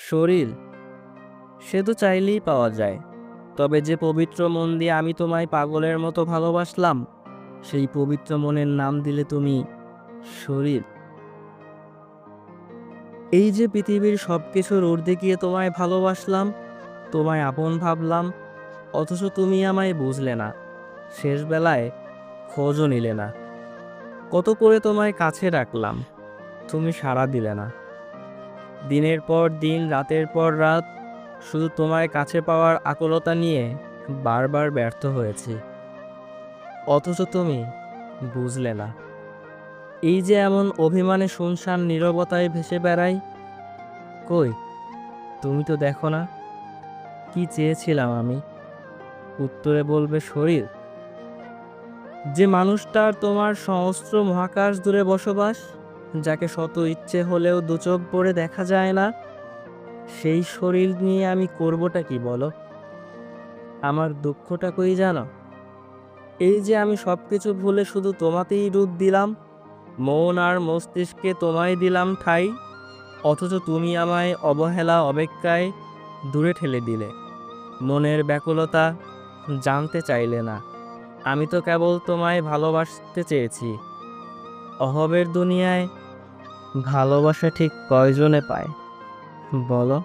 শরীর সে তো চাইলেই পাওয়া যায়, তবে যে পবিত্র মন দিয়ে আমি তোমায় পাগলের মতো ভালোবাসলাম, সেই পবিত্র মনের নাম দিলে তুমি শরীর। এই যে পৃথিবীর সবকিছুর ঊর্ধ্বে গিয়ে তোমায় ভালোবাসলাম, তোমায় আপন ভাবলাম, অথচ তুমি আমায় বুঝলে না, শেষ বেলায় খোঁজও নিলে না। কত করে তোমায় কাছে রাখলাম, তুমি সাড়া দিলে না। দিনের পর দিন, রাতের পর রাত, শুধু তোমায় কাছে পাওয়ার আকুলতা নিয়ে বারবার ব্যর্থ হয়েছি, অথচ তুমি বুঝলে না। এই যে এমন অভিমানে শুনশান নীরবতায় ভেসে বেড়াই, কই তুমি তো দেখো না কি চেয়েছিলাম আমি? উত্তরে বলবে শরীর। যে মানুষটার তোমার সহস্র মহাকাশ দূরে বসবাস, যাকে শত ইচ্ছে হলেও দুচোখ ভরে দেখা যায় না, সেই শরীর নিয়ে আমি করবোটা কি বলো? আমার দুঃখটা কই জানো? এই যে আমি সবকিছু ভুলে শুধু তোমাতেই ডুব দিলাম, মন আর মস্তিষ্কে তোমায় দিলাম ঠাঁই, অথচ তুমি আমায় অবহেলা অবেক্ষায় দূরে ঠেলে দিলে। মনের ব্যাকুলতা জানতে চাইলে না। আমি তো কেবল তোমায় ভালোবাসতে চেয়েছি। অহবের দুনিয়ায় ভালোবাসা ঠিক কয়জনে পায় বলো?